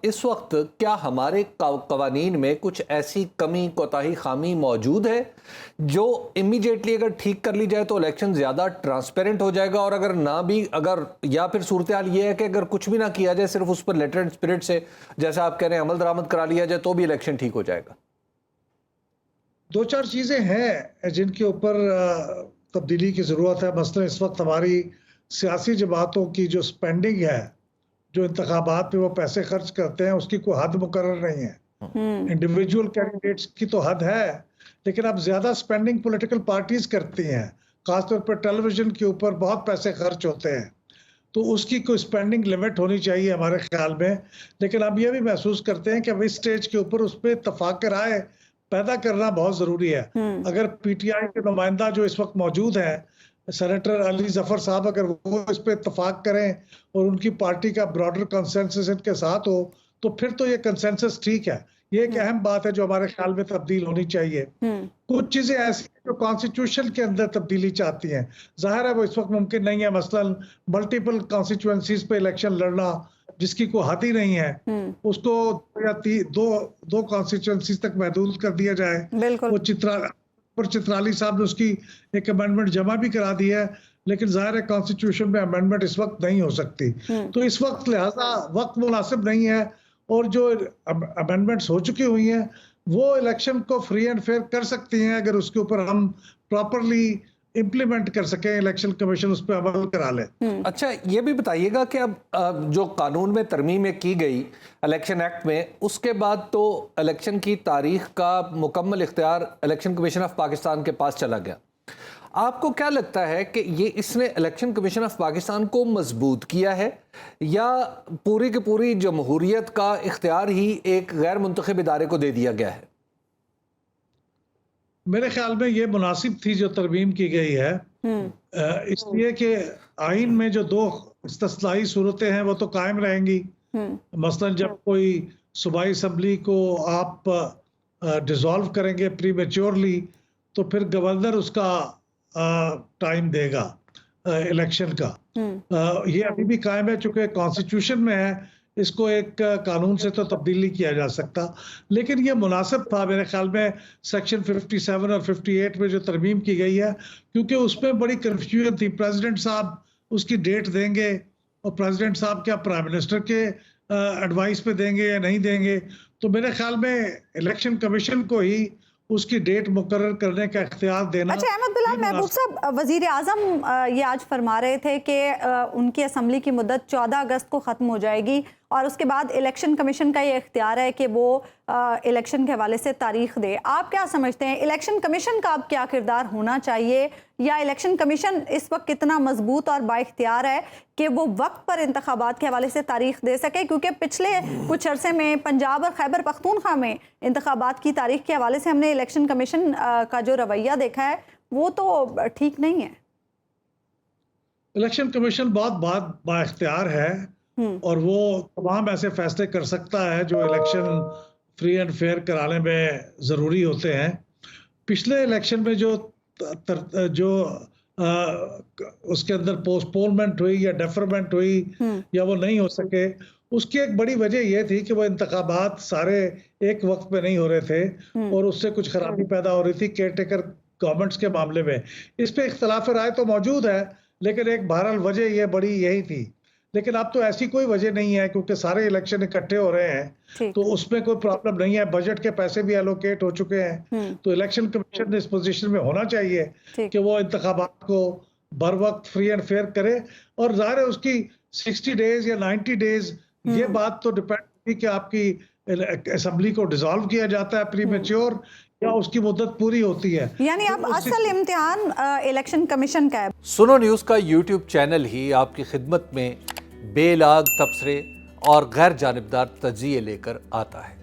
اس وقت کیا ہمارے قوانین میں کچھ ایسی کمی کوتاہی خامی موجود ہے جو امیڈیٹلی اگر ٹھیک کر لی جائے تو الیکشن زیادہ ٹرانسپیرنٹ ہو جائے گا، اور اگر نہ بھی یا پھر صورتحال یہ ہے کہ اگر کچھ بھی نہ کیا جائے، صرف اس پر لیٹر اینڈ اسپرٹ سے جیسا آپ کہہ رہے ہیں عمل درآمد کرا لیا جائے تو بھی الیکشن ٹھیک ہو جائے گا؟ دو چار چیزیں ہیں جن کے اوپر تبدیلی کی ضرورت ہے. مثلا اس وقت ہماری سیاسی جماعتوں کی جو سپینڈنگ ہے، جو انتخابات پہ وہ پیسے خرچ کرتے ہیں، اس کی کوئی حد مقرر نہیں ہے. انڈیویجول کینڈیڈیٹس کی تو حد ہے، لیکن اب زیادہ سپینڈنگ پولیٹیکل پارٹیز کرتی ہیں. خاص طور پر ٹیلی ویژن کے اوپر بہت پیسے خرچ ہوتے ہیں، تو اس کی کوئی سپینڈنگ لیمٹ ہونی چاہیے ہمارے خیال میں. لیکن اب یہ بھی محسوس کرتے ہیں کہ اب اس سٹیج کے اوپر اس پہ اتفاق رائے پیدا کرنا بہت ضروری ہے. اگر پی ٹی آئی کے نمائندہ جو اس وقت موجود ہیں، سینیٹر علی ظفر صاحب، اگر وہ اس پہ اتفاق کریں اور ان کی پارٹی کا براڈر کنسنسس ان کے ساتھ ہو تو پھر تو یہ کنسنسس ٹھیک ہے. یہ ایک اہم بات ہے جو ہمارے خیال میں تبدیل ہونی چاہیے. کچھ چیزیں ایسی ہیں جو کانسٹیٹیوشن کے اندر تبدیلی چاہتی ہیں، ظاہر ہے وہ اس وقت ممکن نہیں ہے. مثلا ملٹیپل کانسٹیٹوئنسیز پہ الیکشن لڑنا جس کی کوئی حد ہی نہیں ہے، اس کو یا دو کانسٹیٹوئنسیز تک محدود کر دیا جائے. وہ چترالی صاحب نے اس کی ایک امینڈمنٹ جمع بھی کرا دی ہے، لیکن ظاہر ہے کانسٹیٹیوشن میں امینڈمنٹ اس وقت نہیں ہو سکتی. تو اس وقت لہٰذا وقت مناسب نہیں ہے، اور جو امینڈمنٹس ہو چکی ہوئی ہیں وہ الیکشن کو فری اینڈ فیئر کر سکتی ہیں اگر اس کے اوپر ہم پراپرلی امپلیمنٹ کر سکیں، الیکشن کمیشن اس پہ عمل کرا لے. اچھا یہ بھی بتائیے گا کہ اب جو قانون میں ترمیمیں کی گئی الیکشن ایکٹ میں، اس کے بعد تو الیکشن کی تاریخ کا مکمل اختیار الیکشن کمیشن آف پاکستان کے پاس چلا گیا. آپ کو کیا لگتا ہے کہ یہ اس نے الیکشن کمیشن آف پاکستان کو مضبوط کیا ہے، یا پوری کی پوری جمہوریت کا اختیار ہی ایک غیر منتخب ادارے کو دے دیا گیا ہے؟ میرے خیال میں یہ مناسب تھی جو ترمیم کی گئی ہے، اس لیے کہ آئین میں جو دو استثنائی صورتیں ہیں وہ تو قائم رہیں گی. مثلا جب کوئی صوبائی اسمبلی کو آپ ڈیزالو کریں گے پری میچورلی تو پھر گورنر اس کا ٹائم دے گا الیکشن کا. یہ ابھی بھی قائم ہے، چونکہ کانسٹیٹیوشن میں ہے، اس کو ایک قانون سے تو تبدیل نہیں کیا جا سکتا. لیکن یہ مناسب تھا میرے خیال میں سیکشن 57 اور 58 میں جو ترمیم کی گئی ہے، کیونکہ اس میں بڑی کنفیوژن تھی. پریزیڈنٹ صاحب اس کی ڈیٹ دیں گے، اور پریزیڈنٹ صاحب کیا پرائم منسٹر کے ایڈوائس پہ دیں گے یا نہیں دیں گے. تو میرے خیال میں الیکشن کمیشن کو ہی اس کی ڈیٹ مقرر کرنے کا اختیار دینا. اچھا احمد بلال محبوب صاحب، وزیر اعظم یہ آج فرما رہے تھے کہ ان کی اسمبلی کی مدت 14 اگست کو ختم ہو جائے گی، اور اس کے بعد الیکشن کمیشن کا یہ اختیار ہے کہ وہ الیکشن کے حوالے سے تاریخ دے. آپ کیا سمجھتے ہیں الیکشن کمیشن کا اب کیا کردار ہونا چاہیے، یا الیکشن کمیشن اس وقت کتنا مضبوط اور با اختیار ہے کہ وہ وقت پر انتخابات کے حوالے سے تاریخ دے سکے؟ کیونکہ پچھلے کچھ عرصے میں پنجاب اور خیبر پختونخوا میں انتخابات کی تاریخ کے حوالے سے ہم نے الیکشن کمیشن کا جو رویہ دیکھا ہے وہ تو ٹھیک نہیں ہے. الیکشن کمیشن بہت با اختیار ہے، اور وہ تمام ایسے فیصلے کر سکتا ہے جو الیکشن فری اینڈ فیئر کرانے میں ضروری ہوتے ہیں. پچھلے الیکشن میں جو اس کے اندر پوسٹ پونمنٹ ہوئی یا ڈیفرمنٹ ہوئی یا وہ نہیں ہو سکے، اس کی ایک بڑی وجہ یہ تھی کہ وہ انتخابات سارے ایک وقت پہ نہیں ہو رہے تھے، اور اس سے کچھ خرابی پیدا ہو رہی تھی کیئر ٹیکر گورنمنٹس کے معاملے میں. اس پہ اختلاف رائے تو موجود ہے، لیکن ایک بہرحال وجہ یہ بڑی یہی تھی. لیکن اب تو ایسی کوئی وجہ نہیں ہے، کیونکہ سارے الیکشن اکٹھے ہو رہے ہیں تو اس میں کوئی پرابلم نہیں ہے. بجٹ کے پیسے بھی الوکیٹ ہو چکے ہیں، تو الیکشن کمیشن اس پوزیشن میں ہونا چاہیے کہ وہ انتخابات کو بر وقت فری اینڈ فیئر کرے. اور ظاہر ہے اس کی 60 ڈیز یا 90 ڈیز یہ بات تو ڈیپینڈ ہوگی کہ آپ کی اسمبلی کو ڈیزالو کیا جاتا ہے پری میچور، یا اس کی مدت پوری ہوتی ہے. یعنی اب اصل امتحان الیکشن کمیشن کا ہے. سنو نیوز کا یوٹیوب چینل ہی آپ کی خدمت میں بے لاگ تبصرے اور غیر جانبدار تجزیے لے کر آتا ہے.